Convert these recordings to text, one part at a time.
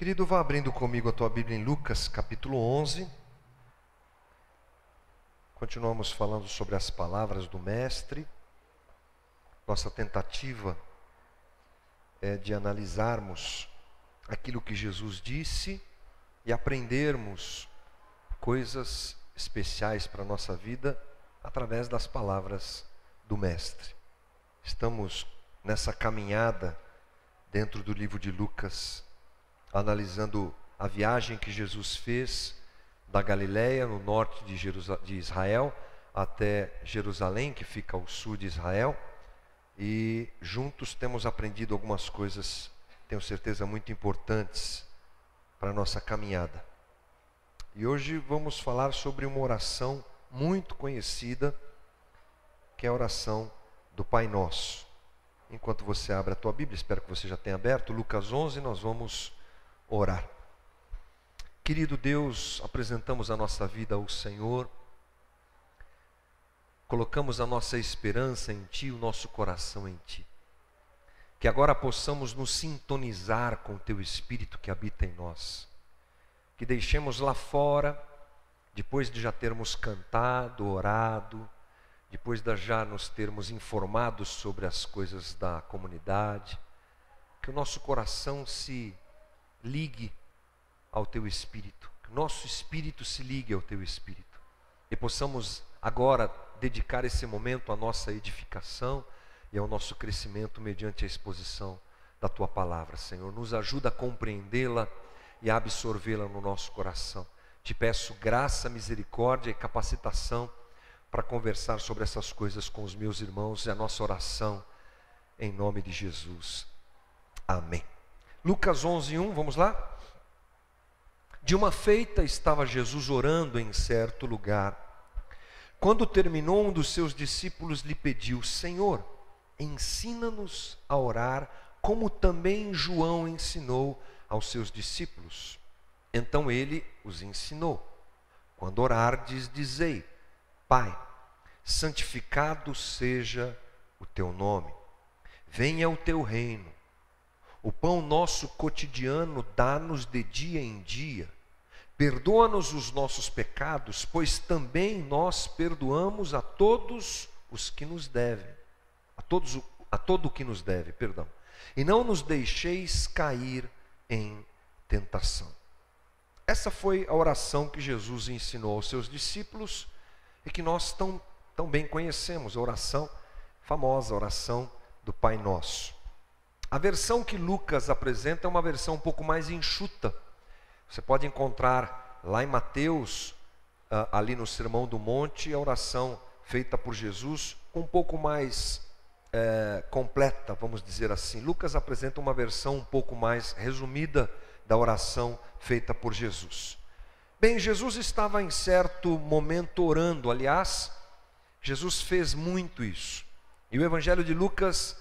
Querido, vá abrindo comigo a tua Bíblia em Lucas, capítulo 11. Continuamos falando sobre as palavras do Mestre. Nossa tentativa é de analisarmos aquilo que Jesus disse e aprendermos coisas especiais para a nossa vida através das palavras do Mestre. Estamos nessa caminhada dentro do livro de Lucas, analisando a viagem que Jesus fez da Galileia, no norte de Israel, até Jerusalém, que fica ao sul de Israel. E juntos temos aprendido algumas coisas, tenho certeza, muito importantes para a nossa caminhada. E hoje vamos falar sobre uma oração muito conhecida, que é a oração do Pai Nosso. Enquanto você abre a tua Bíblia, espero que você já tenha aberto, Lucas 11, nós vamos orar. Querido Deus, apresentamos a nossa vida ao Senhor, colocamos a nossa esperança em Ti, o nosso coração em Ti. Que agora possamos nos sintonizar com o Teu Espírito que habita em nós. Que deixemos lá fora, depois de já termos cantado, orado, depois de já nos termos informados sobre as coisas da comunidade, que o nosso coração se ligue ao Teu Espírito, que o nosso Espírito se ligue ao Teu Espírito, e possamos agora dedicar esse momento à nossa edificação e ao nosso crescimento mediante a exposição da Tua Palavra. Senhor, nos ajuda a compreendê-la e a absorvê-la no nosso coração. Te peço graça, misericórdia e capacitação para conversar sobre essas coisas com os meus irmãos, e a nossa oração em nome de Jesus. Amém. Lucas 11:1, vamos lá? De uma feita estava Jesus orando em certo lugar. Quando terminou, um dos seus discípulos lhe pediu: Senhor, ensina-nos a orar, como também João ensinou aos seus discípulos. Então ele os ensinou: quando orardes, dizei: Pai, santificado seja o teu nome, venha o teu reino. O pão nosso cotidiano dá-nos de dia em dia. Perdoa-nos os nossos pecados, pois também nós perdoamos a todos os que nos devem. A todo o que nos deve, perdão. E não nos deixeis cair em tentação. Essa foi a oração que Jesus ensinou aos seus discípulos e que nós tão bem conhecemos, a oração famosa, a oração do Pai Nosso. A versão que Lucas apresenta é uma versão um pouco mais enxuta. Você pode encontrar lá em Mateus, ali no Sermão do Monte, a oração feita por Jesus, um pouco mais completa, vamos dizer assim. Lucas apresenta uma versão um pouco mais resumida da oração feita por Jesus. Bem, Jesus estava em certo momento orando. Aliás, Jesus fez muito isso. E o Evangelho de Lucas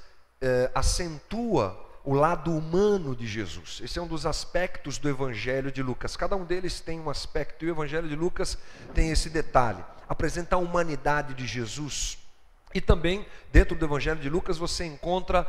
acentua o lado humano de Jesus. Esse é um dos aspectos do Evangelho de Lucas. Cada um deles tem um aspecto, e o Evangelho de Lucas tem esse detalhe: apresenta a humanidade de Jesus. E também, dentro do Evangelho de Lucas, você encontra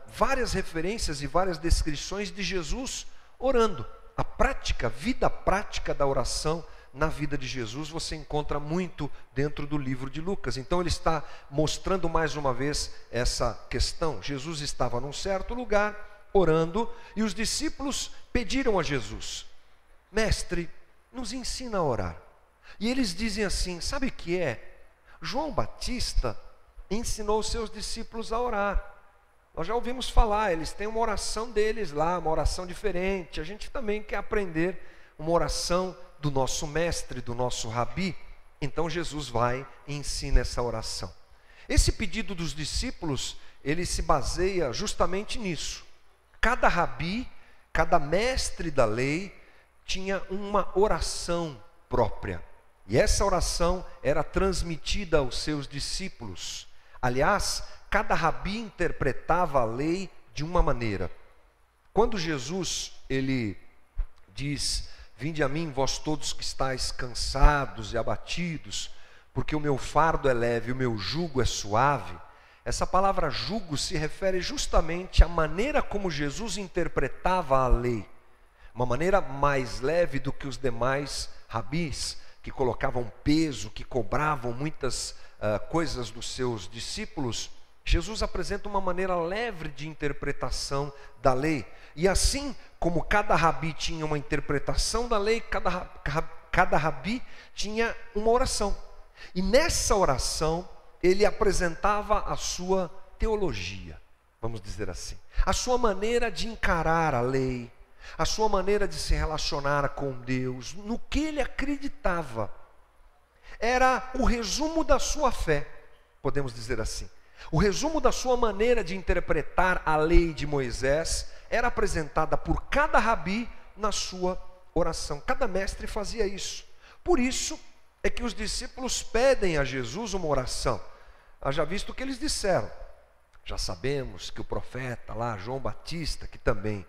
várias referências e várias descrições de Jesus orando. A prática, vida prática da oração na vida de Jesus, você encontra muito dentro do livro de Lucas. Então ele está mostrando mais uma vez essa questão. Jesus estava num certo lugar, orando, e os discípulos pediram a Jesus: Mestre, nos ensina a orar. E eles dizem assim: sabe o que é? João Batista ensinou os seus discípulos a orar. Nós já ouvimos falar, eles têm uma oração deles lá, uma oração diferente. A gente também quer aprender uma oração do nosso mestre, do nosso rabi. Então Jesus vai e ensina essa oração. Esse pedido dos discípulos, ele se baseia justamente nisso. Cada rabi, cada mestre da lei, tinha uma oração própria. E essa oração era transmitida aos seus discípulos. Aliás, cada rabi interpretava a lei de uma maneira. Quando Jesus, ele diz: Vinde a mim, vós todos que estáis cansados e abatidos, porque o meu fardo é leve e o meu jugo é suave. Essa palavra jugo se refere justamente à maneira como Jesus interpretava a lei. uma maneira mais leve do que os demais rabis, que colocavam peso, que cobravam muitas coisas dos seus discípulos. Jesus apresenta uma maneira leve de interpretação da lei. E assim como cada rabi tinha uma interpretação da lei, cada rabi tinha uma oração. E nessa oração, ele apresentava a sua teologia, vamos dizer assim. A sua maneira de encarar a lei, a sua maneira de se relacionar com Deus, no que ele acreditava. Era o resumo da sua fé, podemos dizer assim. O resumo da sua maneira de interpretar a lei de Moisés era apresentada por cada rabi na sua oração. Cada mestre fazia isso. Por isso é que os discípulos pedem a Jesus uma oração. Haja visto o que eles disseram. Já sabemos que o profeta lá, João Batista, que também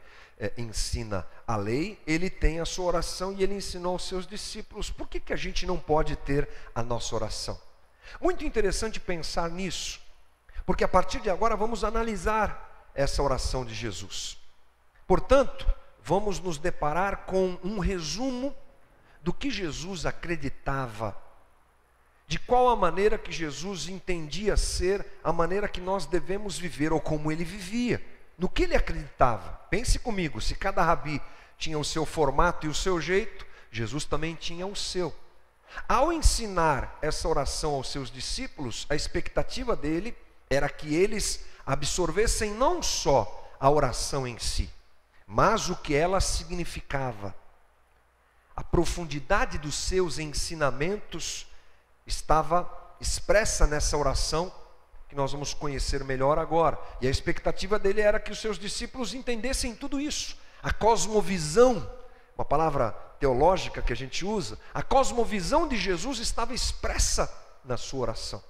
ensina a lei, ele tem a sua oração e ele ensinou aos seus discípulos. Por que a gente não pode ter a nossa oração? Muito interessante pensar nisso, porque a partir de agora vamos analisar essa oração de Jesus. Portanto, vamos nos deparar com um resumo do que Jesus acreditava, de qual a maneira que Jesus entendia ser a maneira que nós devemos viver, ou como ele vivia, no que ele acreditava. Pense comigo, se cada rabi tinha o seu formato e o seu jeito, Jesus também tinha o seu. Ao ensinar essa oração aos seus discípulos, a expectativa dele era que eles absorvessem não só a oração em si, mas o que ela significava. A profundidade dos seus ensinamentos estava expressa nessa oração, que nós vamos conhecer melhor agora. E a expectativa dele era que os seus discípulos entendessem tudo isso. A cosmovisão, uma palavra teológica que a gente usa, a cosmovisão de Jesus estava expressa na sua oração.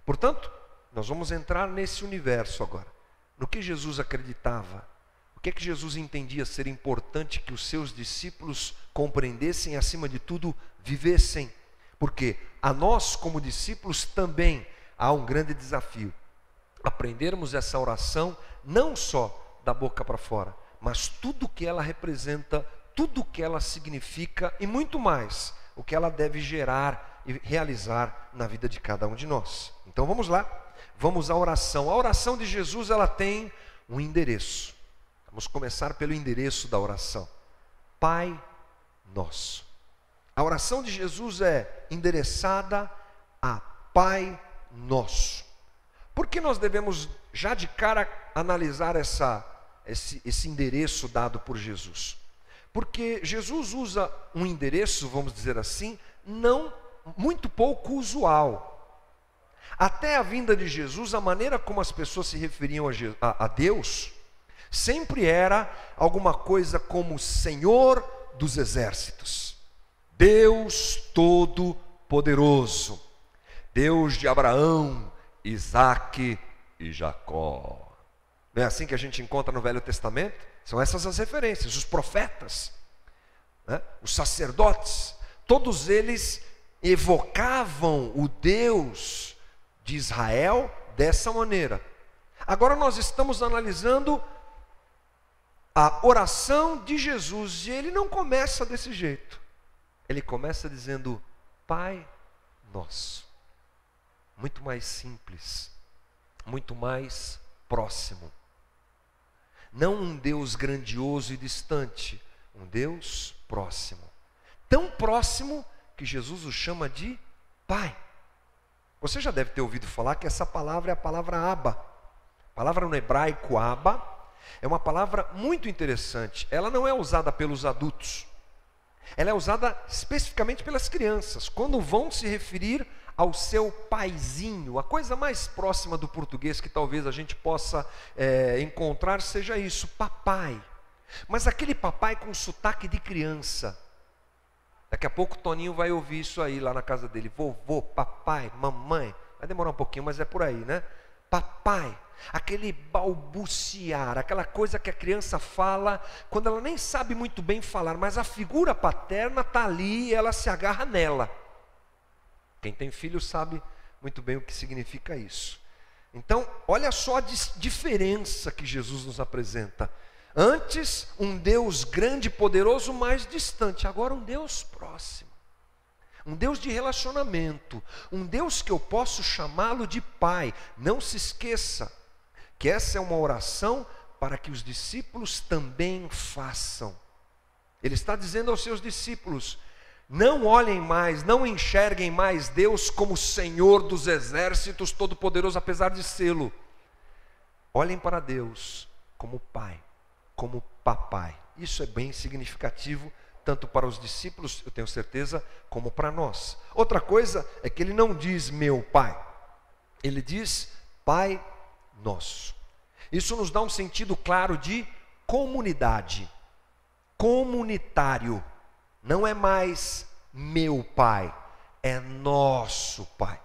Portanto, nós vamos entrar nesse universo agora. No que Jesus acreditava, o que é que Jesus entendia ser importante que os seus discípulos compreendessem e, acima de tudo, vivessem. Porque a nós, como discípulos, também há um grande desafio. Aprendermos essa oração, não só da boca para fora, mas tudo o que ela representa, tudo o que ela significa e muito mais, o que ela deve gerar e realizar na vida de cada um de nós. Então vamos lá, vamos à oração. A oração de Jesus, ela tem um endereço. Vamos começar pelo endereço da oração. Pai Nosso. A oração de Jesus é endereçada a Pai Nosso. Por que nós devemos já de cara analisar esse endereço dado por Jesus? Porque Jesus usa um endereço, vamos dizer assim, não muito pouco usual. Até a vinda de Jesus, a maneira como as pessoas se referiam a Deus sempre era alguma coisa como Senhor dos Exércitos, Deus Todo-Poderoso, Deus de Abraão, Isaque e Jacó. Não é assim que a gente encontra no Velho Testamento? São essas as referências. Os profetas, né? Os sacerdotes, todos eles evocavam o Deus de Israel dessa maneira. Agora nós estamos analisando a oração de Jesus, e ele não começa desse jeito. Ele começa dizendo Pai Nosso. Muito mais simples, muito mais próximo. Não um Deus grandioso e distante, um Deus próximo. Tão próximo que Jesus o chama de Pai. Você já deve ter ouvido falar que essa palavra é a palavra Abba. A palavra no hebraico Abba é uma palavra muito interessante. Ela não é usada pelos adultos. Ela é usada especificamente pelas crianças, quando vão se referir ao seu paizinho. A coisa mais próxima do português que talvez a gente possa encontrar seja isso, papai. Mas aquele papai com sotaque de criança. Daqui a pouco o Toninho vai ouvir isso aí lá na casa dele. Vovô, papai, mamãe. Vai demorar um pouquinho, mas é por aí, né? Papai. Aquele balbuciar, aquela coisa que a criança fala quando ela nem sabe muito bem falar, mas a figura paterna está ali e ela se agarra nela. Quem tem filho sabe muito bem o que significa isso. Então, olha só a diferença que Jesus nos apresenta. Antes, um Deus grande e poderoso, mas distante. Agora, um Deus próximo. Um Deus de relacionamento. Um Deus que eu posso chamá-lo de Pai. Não se esqueça que essa é uma oração para que os discípulos também façam. Ele está dizendo aos seus discípulos: não olhem mais, não enxerguem mais Deus como Senhor dos exércitos, todo-poderoso, apesar de sê-lo. Olhem para Deus como Pai, como Papai. Isso é bem significativo, tanto para os discípulos, eu tenho certeza, como para nós. Outra coisa é que ele não diz meu Pai, ele diz Pai Nosso. Isso nos dá um sentido claro de comunidade, comunitário. Não é mais meu Pai, é nosso Pai.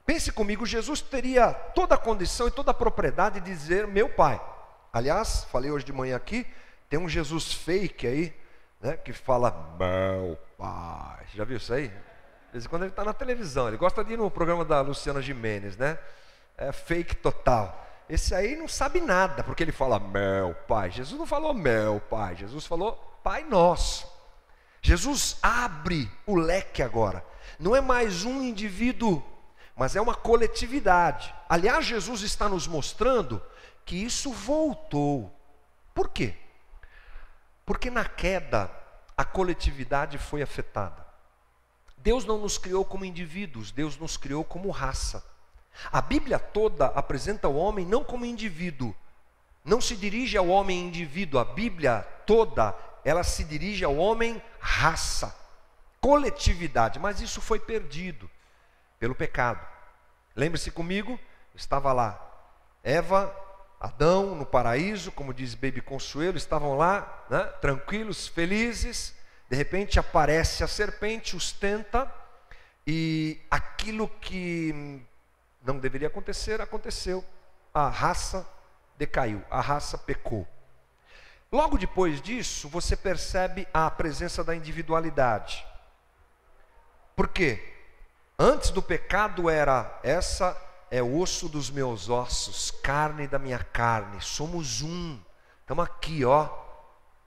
Pense comigo, Jesus teria toda a condição e toda a propriedade de dizer meu Pai. Aliás, falei hoje de manhã aqui, tem um Jesus fake aí, né, que fala meu Pai. Você já viu isso aí? De vez em quando ele está na televisão, ele gosta de ir no programa da Luciana Gimenez, né? É fake total. Esse aí não sabe nada, porque ele fala meu Pai. Jesus não falou meu Pai, Jesus falou Pai Nosso. Jesus abre o leque agora. Não é mais um indivíduo, mas é uma coletividade. Aliás, Jesus está nos mostrando que isso voltou. Por quê? Porque na queda, a coletividade foi afetada. Deus não nos criou como indivíduos, Deus nos criou como raça. A Bíblia toda apresenta o homem não como indivíduo, não se dirige ao homem indivíduo. A Bíblia toda, ela se dirige ao homem raça, coletividade, mas isso foi perdido pelo pecado. Lembre-se comigo, estava lá Eva, Adão no paraíso, como diz Baby Consuelo, estavam lá, né, tranquilos, felizes. De repente aparece a serpente, os tenta, e aquilo que não deveria acontecer, aconteceu. A raça decaiu, a raça pecou. Logo depois disso, você percebe a presença da individualidade. Por quê? Antes do pecado era, essa é osso dos meus ossos, carne da minha carne, somos um. Estamos aqui, ó,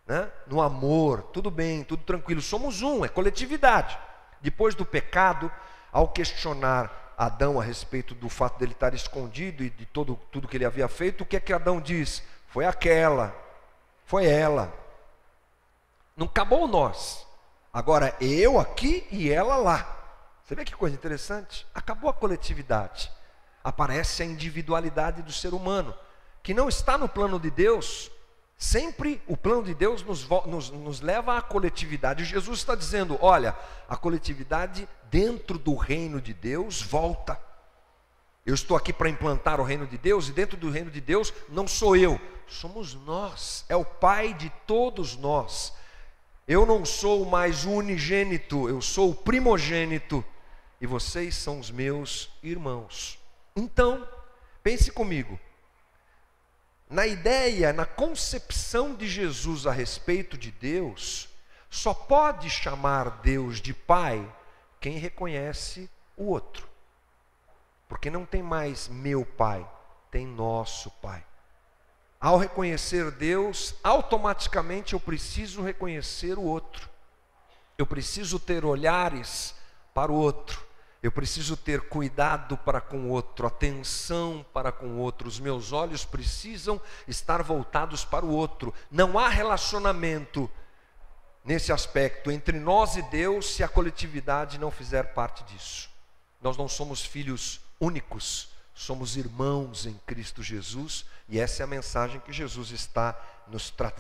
né? No amor, tudo bem, tudo tranquilo, somos um, é coletividade. Depois do pecado, ao questionar Adão a respeito do fato dele estar escondido e de tudo que ele havia feito, o que é que Adão diz? Foi aquela, foi ela. Não acabou nós. Agora eu aqui e ela lá. Você vê que coisa interessante? Acabou a coletividade. Aparece a individualidade do ser humano, que não está no plano de Deus. Sempre o plano de Deus nos leva à coletividade. Jesus está dizendo, olha, a coletividade dentro do reino de Deus volta. Eu estou aqui para implantar o reino de Deus, e dentro do reino de Deus não sou eu, somos nós, é o Pai de todos nós. Eu não sou mais o unigênito, eu sou o primogênito, e vocês são os meus irmãos. Então, pense comigo, na ideia, na concepção de Jesus a respeito de Deus, só pode chamar Deus de Pai quem reconhece o outro. Porque não tem mais meu Pai, tem nosso Pai. Ao reconhecer Deus, automaticamente eu preciso reconhecer o outro. Eu preciso ter olhares para o outro. Eu preciso ter cuidado para com o outro, atenção para com o outro. Os meus olhos precisam estar voltados para o outro. Não há relacionamento nesse aspecto entre nós e Deus se a coletividade não fizer parte disso. Nós não somos filhos únicos, somos irmãos em Cristo Jesus, e essa é a mensagem que Jesus está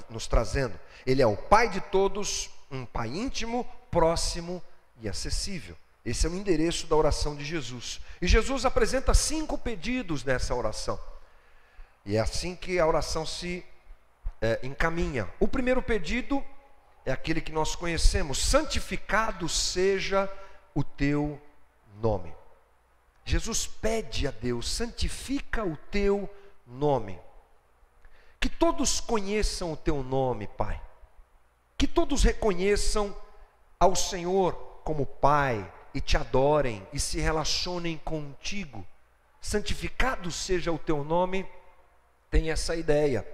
nos trazendo. Ele é o Pai de todos, um Pai íntimo, próximo e acessível. Esse é o endereço da oração de Jesus. E Jesus apresenta 5 pedidos nessa oração. E é assim que a oração se encaminha. O primeiro pedido é aquele que nós conhecemos: santificado seja o teu nome. Jesus pede a Deus: santifica o teu nome. Que todos conheçam o teu nome, Pai. Que todos reconheçam ao Senhor como Pai e te adorem e se relacionem contigo. Santificado seja o teu nome, tem essa ideia.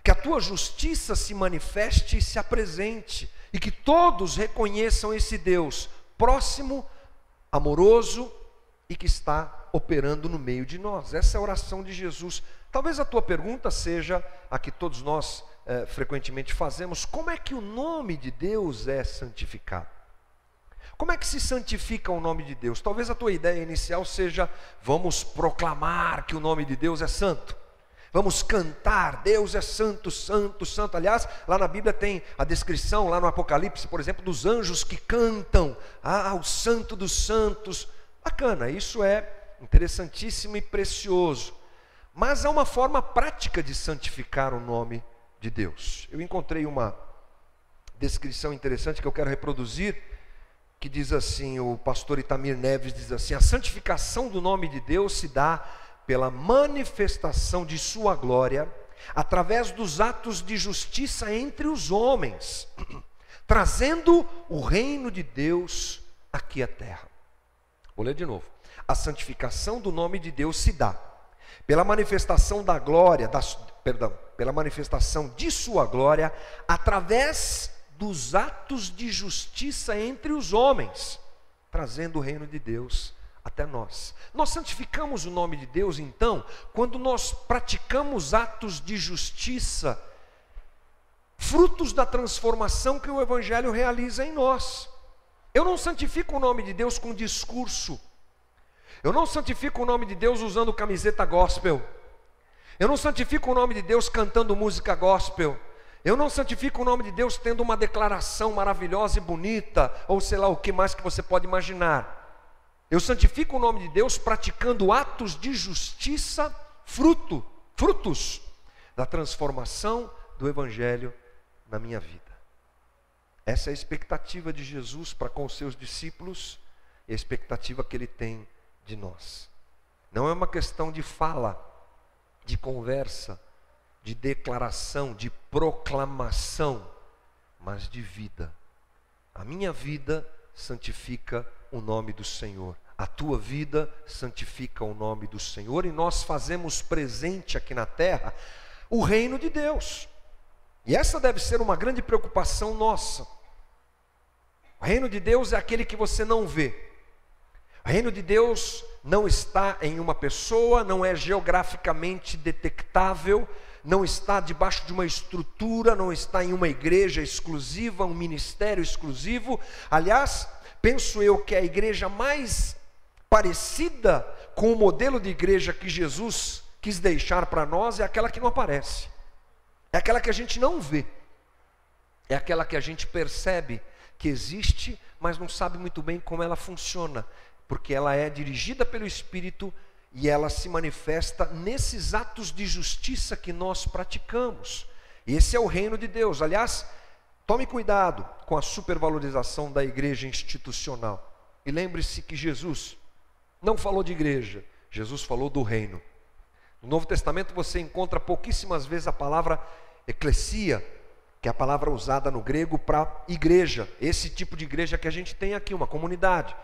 que a tua justiça se manifeste e se apresente, e que todos reconheçam esse Deus próximo, amoroso e que está operando no meio de nós. Essa é a oração de Jesus. Talvez a tua pergunta seja a que todos nós frequentemente fazemos: como é que o nome de Deus é santificado? Como é que se santifica o nome de Deus? Talvez a tua ideia inicial seja: vamos proclamar que o nome de Deus é santo. Vamos cantar, Deus é santo, santo, santo. Aliás, lá na Bíblia tem a descrição, lá no Apocalipse, por exemplo, dos anjos que cantam: ah, o santo dos santos. Bacana, isso é interessantíssimo e precioso. Mas há uma forma prática de santificar o nome de Deus. Eu encontrei uma descrição interessante que eu quero reproduzir, que diz assim, o pastor Itamir Neves diz assim: a santificação do nome de Deus se dá pela manifestação de sua glória, através dos atos de justiça entre os homens, trazendo o reino de Deus aqui à terra. Vou ler de novo. A santificação do nome de Deus se dá pela manifestação da glória, pela manifestação de sua glória, através dos atos de justiça entre os homens, trazendo o reino de Deus até nós. Nós santificamos o nome de Deus, então, quando nós praticamos atos de justiça, frutos da transformação que o Evangelho realiza em nós. Eu não santifico o nome de Deus com discurso. Eu não santifico o nome de Deus usando camiseta gospel. Eu não santifico o nome de Deus cantando música gospel. Eu não santifico o nome de Deus tendo uma declaração maravilhosa e bonita, ou sei lá o que mais que você pode imaginar. Eu santifico o nome de Deus praticando atos de justiça, frutos da transformação do Evangelho na minha vida. Essa é a expectativa de Jesus para com os seus discípulos e a expectativa que Ele tem de nós. Não é uma questão de fala, de conversa, de declaração, de proclamação, mas de vida. A minha vida santifica o nome do Senhor. A tua vida santifica o nome do Senhor, e nós fazemos presente aqui na terra o reino de Deus. E essa deve ser uma grande preocupação nossa. O reino de Deus é aquele que você não vê. O reino de Deus não está em uma pessoa, não é geograficamente detectável, não está debaixo de uma estrutura, não está em uma igreja exclusiva, um ministério exclusivo. Aliás, penso eu que a igreja mais parecida com o modelo de igreja que Jesus quis deixar para nós é aquela que não aparece, é aquela que a gente não vê, é aquela que a gente percebe que existe, mas não sabe muito bem como ela funciona, porque ela é dirigida pelo Espírito e ela se manifesta nesses atos de justiça que nós praticamos. Esse é o reino de Deus. Aliás, tome cuidado com a supervalorização da igreja institucional. E lembre-se que Jesus não falou de igreja, Jesus falou do reino. No Novo Testamento você encontra pouquíssimas vezes a palavra eclesia, que é a palavra usada no grego para igreja. Esse tipo de igreja que a gente tem aqui, uma comunidade.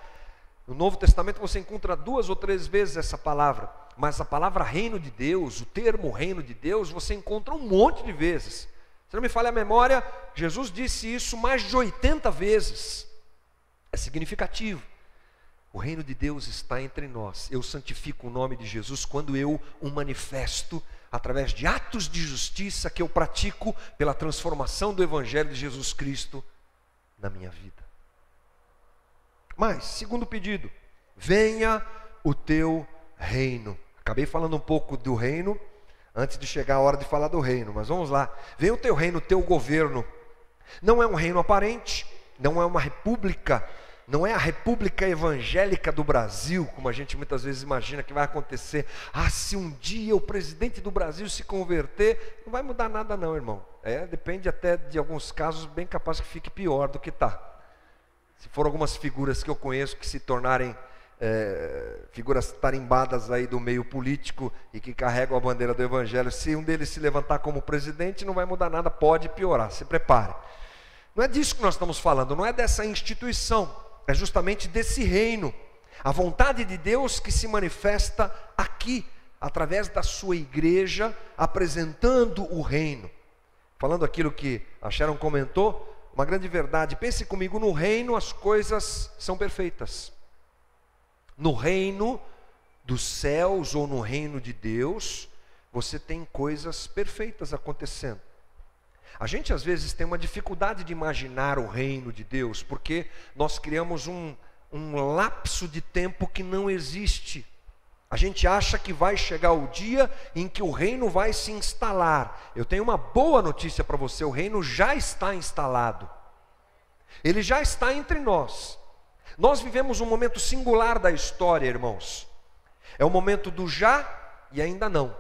No Novo Testamento você encontra 2 ou 3 vezes essa palavra, mas a palavra reino de Deus, o termo reino de Deus, você encontra um monte de vezes. Se não me falha a memória, Jesus disse isso mais de 80 vezes. É significativo. O reino de Deus está entre nós. Eu santifico o nome de Jesus quando eu o manifesto através de atos de justiça que eu pratico pela transformação do Evangelho de Jesus Cristo na minha vida. Mas, segundo pedido, venha o teu reino. Acabei falando um pouco do reino antes de chegar a hora de falar do reino, mas vamos lá. Venha o teu reino, o teu governo. Não é um reino aparente, não é uma república, não é a república evangélica do Brasil, como a gente muitas vezes imagina que vai acontecer. Ah, se um dia o presidente do Brasil se converter, não vai mudar nada não, irmão. Depende até de alguns casos, bem capaz que fique pior do que está. Se for algumas figuras que eu conheço que se tornarem figuras tarimbadas aí do meio político e que carregam a bandeira do Evangelho, se um deles se levantar como presidente, não vai mudar nada, pode piorar, se prepare. Não é disso que nós estamos falando, não é dessa instituição, é justamente desse reino. A vontade de Deus que se manifesta aqui, através da sua igreja, apresentando o reino. falando aquilo que a Sharon comentou, uma grande verdade. Pense comigo, no reino as coisas são perfeitas. No reino dos céus ou no reino de Deus, você tem coisas perfeitas acontecendo. A gente às vezes tem uma dificuldade de imaginar o reino de Deus, porque nós criamos um lapso de tempo que não existe. A gente acha que vai chegar o dia em que o reino vai se instalar. Eu tenho uma boa notícia para você, o reino já está instalado. Ele já está entre nós. Nós vivemos um momento singular da história, irmãos. É o momento do já e ainda não.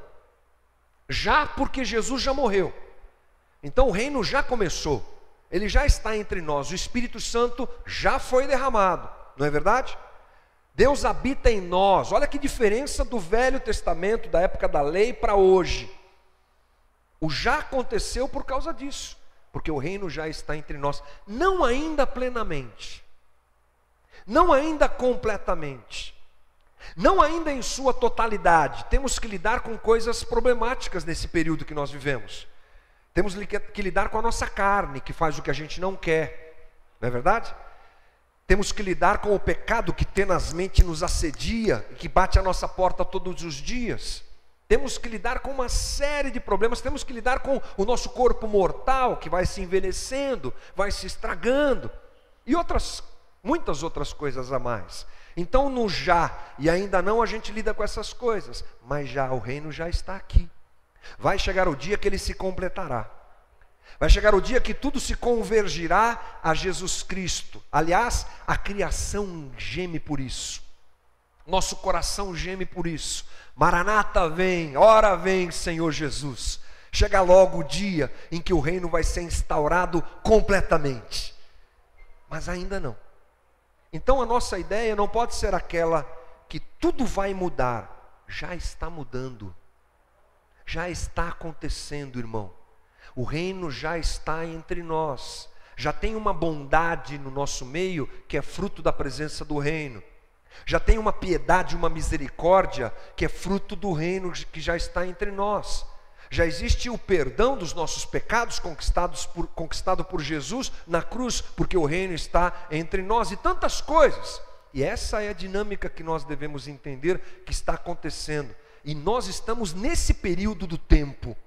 Já porque Jesus já morreu. Então o reino já começou. Ele já está entre nós. O Espírito Santo já foi derramado. Não é verdade? Deus habita em nós. Olha que diferença do Velho Testamento, da época da lei, para hoje. O já aconteceu por causa disso. Porque o reino já está entre nós. Não ainda plenamente. Não ainda completamente. Não ainda em sua totalidade. Temos que lidar com coisas problemáticas nesse período que nós vivemos. Temos que lidar com a nossa carne, que faz o que a gente não quer. Não é verdade? Temos que lidar com o pecado que tenazmente nos assedia e que bate a nossa porta todos os dias. Temos que lidar com uma série de problemas. Temos que lidar com o nosso corpo mortal, que vai se envelhecendo, vai se estragando. E muitas outras coisas a mais. Então no já e ainda não a gente lida com essas coisas. Mas já o reino já está aqui. Vai chegar o dia que ele se completará. Vai chegar o dia que tudo se convergirá a Jesus Cristo. Aliás, a criação geme por isso. Nosso coração geme por isso. Maranata vem, ora vem, Senhor Jesus. Chega logo o dia em que o reino vai ser instaurado completamente. Mas ainda não. Então a nossa ideia não pode ser aquela que tudo vai mudar. Já está mudando. Já está acontecendo, irmão. O reino já está entre nós. Já tem uma bondade no nosso meio que é fruto da presença do reino. Já tem uma piedade, uma misericórdia que é fruto do reino que já está entre nós. Já existe o perdão dos nossos pecados conquistado por Jesus na cruz, porque o reino está entre nós e tantas coisas. E essa é a dinâmica que nós devemos entender que está acontecendo. E nós estamos nesse período do tempo.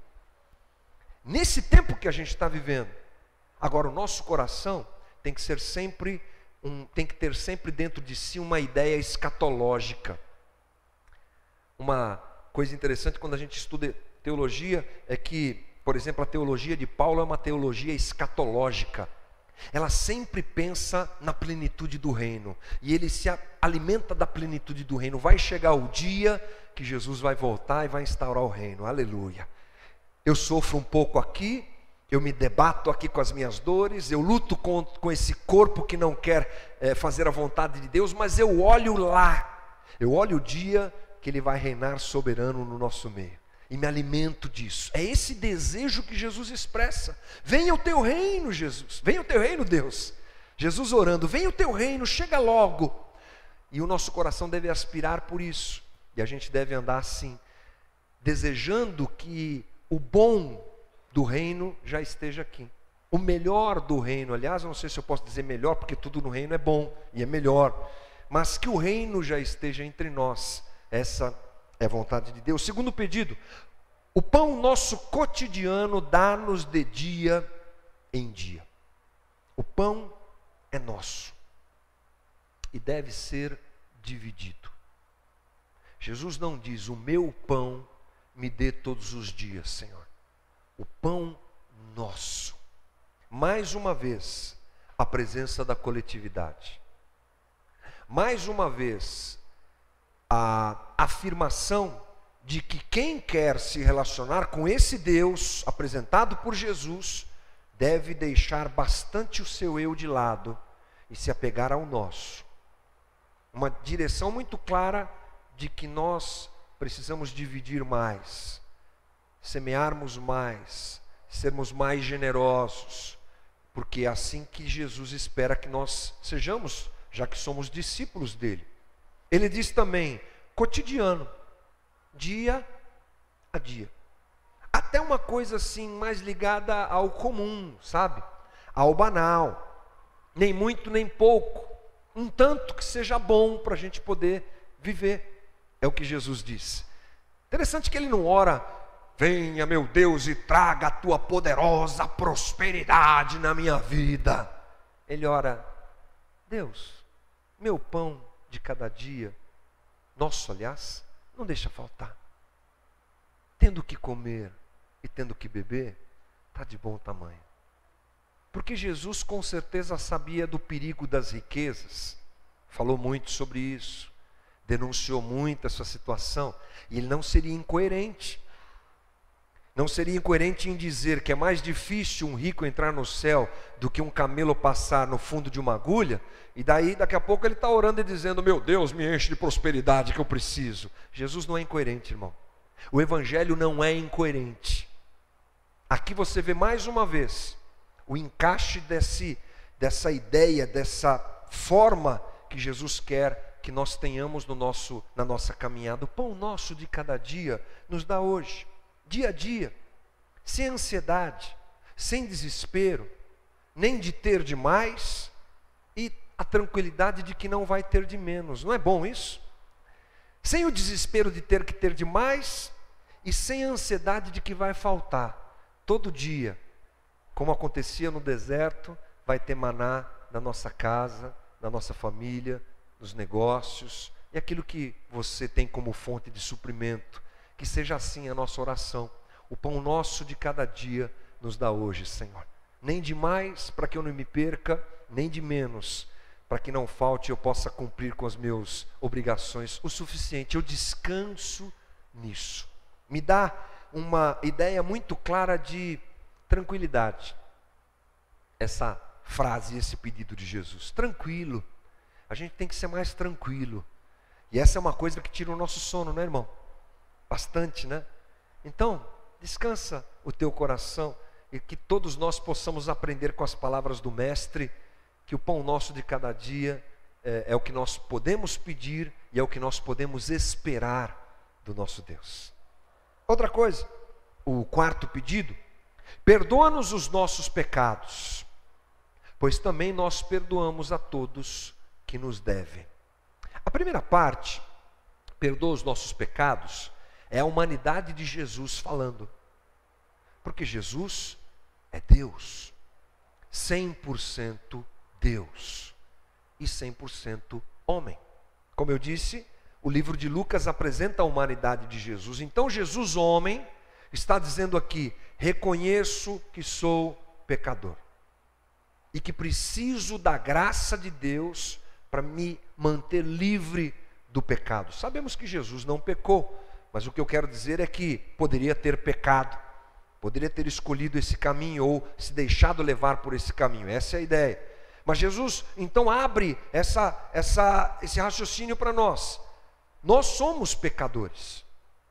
Nesse tempo que a gente está vivendo. Agora o nosso coração tem que ser sempre tem que ter sempre dentro de si uma ideia escatológica. Uma coisa interessante quando a gente estuda teologia é que, por exemplo, a teologia de Paulo é uma teologia escatológica. Ela sempre pensa na plenitude do reino. E ele se alimenta da plenitude do reino. Vai chegar o dia que Jesus vai voltar e vai instaurar o reino. Aleluia. Eu sofro um pouco aqui, eu me debato aqui com as minhas dores, eu luto com esse corpo que não quer fazer a vontade de Deus, mas eu olho lá, eu olho o dia que Ele vai reinar soberano no nosso meio, e me alimento disso. É esse desejo que Jesus expressa. Venha o teu reino, Jesus, venha o teu reino, Deus. Jesus orando, venha o teu reino, chega logo. E o nosso coração deve aspirar por isso, e a gente deve andar assim, desejando que o bom do reino já esteja aqui. O melhor do reino, aliás, eu não sei se eu posso dizer melhor, porque tudo no reino é bom e é melhor, mas que o reino já esteja entre nós. Essa é a vontade de Deus. Segundo pedido, o pão nosso cotidiano dá-nos de dia em dia. O pão é nosso e deve ser dividido. Jesus não diz: o meu pão me dê todos os dias, Senhor. O pão nosso. Mais uma vez, a presença da coletividade. Mais uma vez, a afirmação de que quem quer se relacionar com esse Deus apresentado por Jesus deve deixar bastante o seu eu de lado e se apegar ao nosso. Uma direção muito clara de que nós precisamos dividir mais, semearmos mais, sermos mais generosos, porque é assim que Jesus espera que nós sejamos, já que somos discípulos dele. Ele diz também, cotidiano, dia a dia. A até uma coisa assim mais ligada ao comum, sabe? Ao banal, nem muito nem pouco, um tanto que seja bom para a gente poder viver, é o que Jesus disse. Interessante que ele não ora, venha meu Deus e traga a tua poderosa prosperidade na minha vida. Ele ora, Deus, meu pão de cada dia, nosso aliás, não deixa faltar. Tendo que comer e tendo que beber, está de bom tamanho. Porque Jesus com certeza sabia do perigo das riquezas, falou muito sobre isso, denunciou muito essa situação, e ele não seria incoerente. Não seria incoerente em dizer que é mais difícil um rico entrar no céu do que um camelo passar no fundo de uma agulha, e daí daqui a pouco ele está orando e dizendo, meu Deus, me enche de prosperidade que eu preciso. Jesus não é incoerente, irmão. O Evangelho não é incoerente. Aqui você vê mais uma vez o encaixe dessa ideia, dessa forma que Jesus quer que nós tenhamos na nossa caminhada. O pão nosso de cada dia nos dá hoje, dia a dia, sem ansiedade, sem desespero, nem de ter demais, e a tranquilidade de que não vai ter de menos. Não é bom isso? Sem o desespero de ter que ter demais, e sem a ansiedade de que vai faltar. Todo dia, como acontecia no deserto, vai ter maná na nossa casa, na nossa família, nos negócios, e aquilo que você tem como fonte de suprimento. Que seja assim a nossa oração. O pão nosso de cada dia nos dá hoje, Senhor. Nem de mais para que eu não me perca, nem de menos para que não falte e eu possa cumprir com as minhas obrigações o suficiente. Eu descanso nisso. Me dá uma ideia muito clara de tranquilidade. Essa frase, esse pedido de Jesus. Tranquilo. A gente tem que ser mais tranquilo. E essa é uma coisa que tira o nosso sono, né, irmão? Bastante, né? Então, descansa o teu coração e que todos nós possamos aprender com as palavras do Mestre, que o pão nosso de cada dia é o que nós podemos pedir e é o que nós podemos esperar do nosso Deus. Outra coisa, o quarto pedido, perdoa-nos os nossos pecados, pois também nós perdoamos a todos que nos devem. A primeira parte, perdoa os nossos pecados, é a humanidade de Jesus falando. Porque Jesus é Deus, 100% Deus e 100% homem. Como eu disse, o livro de Lucas apresenta a humanidade de Jesus. Então Jesus, homem, está dizendo aqui, reconheço que sou pecador e que preciso da graça de Deus para me manter livre do pecado. Sabemos que Jesus não pecou, mas o que eu quero dizer é que poderia ter pecado, poderia ter escolhido esse caminho ou se deixado levar por esse caminho. Essa é a ideia. Mas Jesus então abre esse raciocínio para nós. Nós somos pecadores.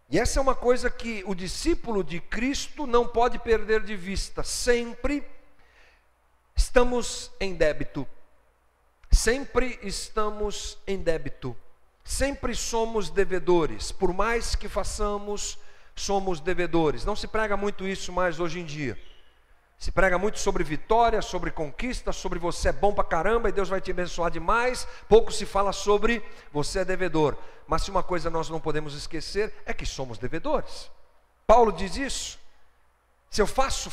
E essa é uma coisa que o discípulo de Cristo não pode perder de vista. Sempre estamos em débito. Sempre estamos em débito. Sempre somos devedores. Por mais que façamos, somos devedores. Não se prega muito isso mais hoje em dia. Se prega muito sobre vitória, sobre conquista, sobre você é bom pra caramba e Deus vai te abençoar demais. Pouco se fala sobre você é devedor. Mas se uma coisa nós não podemos esquecer é que somos devedores. Paulo diz isso. Se eu faço,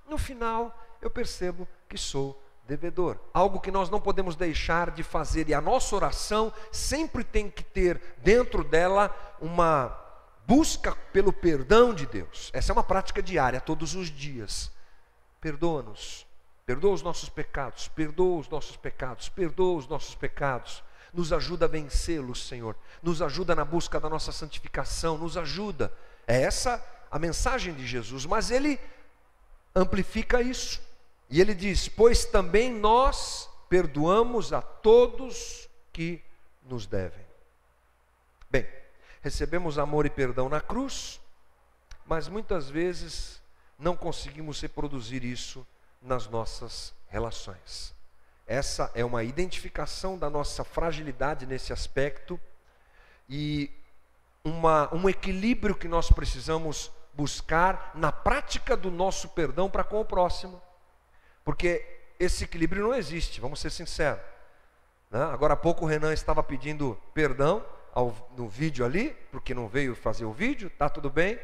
no final eu percebo que sou devedor. Algo que nós não podemos deixar de fazer, e a nossa oração sempre tem que ter dentro dela uma busca pelo perdão de Deus. Essa é uma prática diária, todos os dias. Perdoa-nos, perdoa os nossos pecados, perdoa os nossos pecados, perdoa os nossos pecados. Nos ajuda a vencê-los, Senhor. Nos ajuda na busca da nossa santificação, nos ajuda. É essa a mensagem de Jesus, mas ele amplifica isso. E ele diz, pois também nós perdoamos a todos que nos devem. Bem, recebemos amor e perdão na cruz, mas muitas vezes não conseguimos reproduzir isso nas nossas relações. Essa é uma identificação da nossa fragilidade nesse aspecto e um equilíbrio que nós precisamos buscar na prática do nosso perdão para com o próximo. Porque esse equilíbrio não existe, vamos ser sinceros, né? Agora há pouco o Renan estava pedindo perdão no vídeo ali, porque não veio fazer o vídeo, tá tudo bem,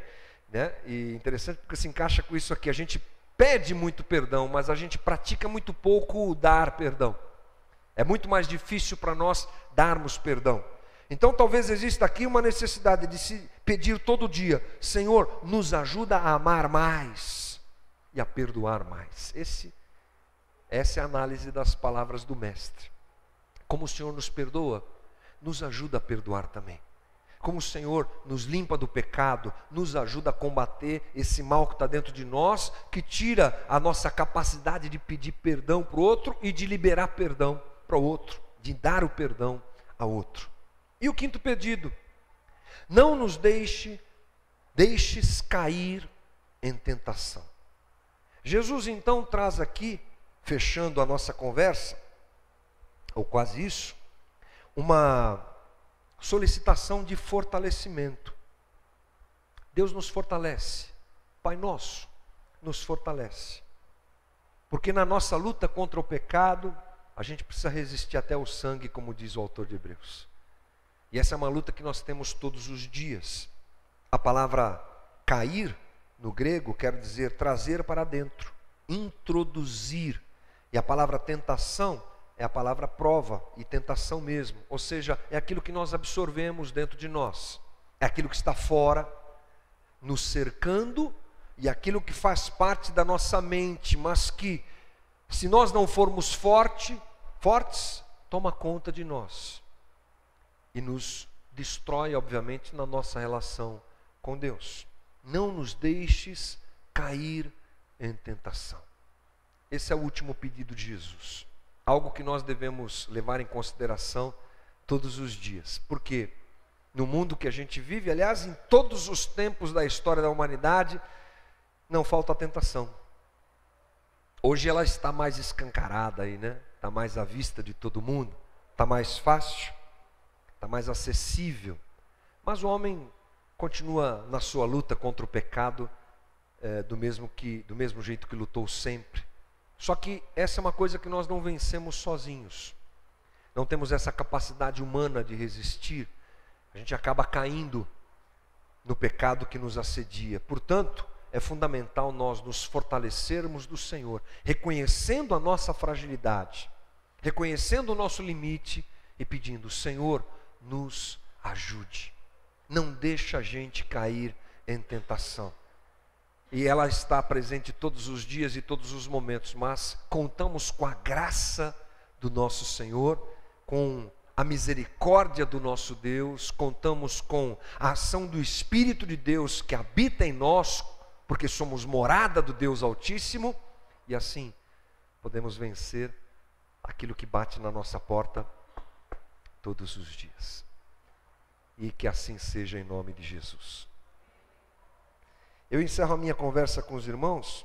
né? E interessante porque se encaixa com isso aqui, a gente pede muito perdão, mas a gente pratica muito pouco o dar perdão. É muito mais difícil para nós darmos perdão. Então talvez exista aqui uma necessidade de se pedir todo dia: Senhor, nos ajuda a amar mais e a perdoar mais. Essa é a análise das palavras do Mestre. Como o Senhor nos perdoa, nos ajuda a perdoar também. Como o Senhor nos limpa do pecado, nos ajuda a combater esse mal que está dentro de nós, que tira a nossa capacidade de pedir perdão para o outro e de liberar perdão para o outro, de dar o perdão ao outro. E o quinto pedido: não nos deixes cair em tentação. Jesus então traz aqui, fechando a nossa conversa, ou quase isso, uma solicitação de fortalecimento. Deus nos fortalece, Pai nosso nos fortalece, porque na nossa luta contra o pecado, a gente precisa resistir até o sangue, como diz o autor de Hebreus. E essa é uma luta que nós temos todos os dias. A palavra cair, no grego, quer dizer trazer para dentro, introduzir. E a palavra tentação é a palavra prova e tentação mesmo. Ou seja, é aquilo que nós absorvemos dentro de nós. É aquilo que está fora, nos cercando, e aquilo que faz parte da nossa mente, mas que, se nós não formos fortes, toma conta de nós. E nos destrói, obviamente, na nossa relação com Deus. Não nos deixes cair em tentação. Esse é o último pedido de Jesus. Algo que nós devemos levar em consideração todos os dias. Porque no mundo que a gente vive, aliás, em todos os tempos da história da humanidade, não falta tentação. Hoje ela está mais escancarada aí, né? Está mais à vista de todo mundo. Está mais fácil. Está mais acessível. Mas o homem continua na sua luta contra o pecado do mesmo jeito que lutou sempre. Só que essa é uma coisa que nós não vencemos sozinhos. Não temos essa capacidade humana de resistir. A gente acaba caindo no pecado que nos assedia. Portanto, é fundamental nós nos fortalecermos do Senhor, reconhecendo a nossa fragilidade, reconhecendo o nosso limite e pedindo: Senhor, nos ajude. Não deixa a gente cair em tentação. E ela está presente todos os dias e todos os momentos, mas contamos com a graça do nosso Senhor, com a misericórdia do nosso Deus, contamos com a ação do Espírito de Deus que habita em nós, porque somos morada do Deus Altíssimo, e assim podemos vencer aquilo que bate na nossa porta todos os dias. E que assim seja em nome de Jesus. Eu encerro a minha conversa com os irmãos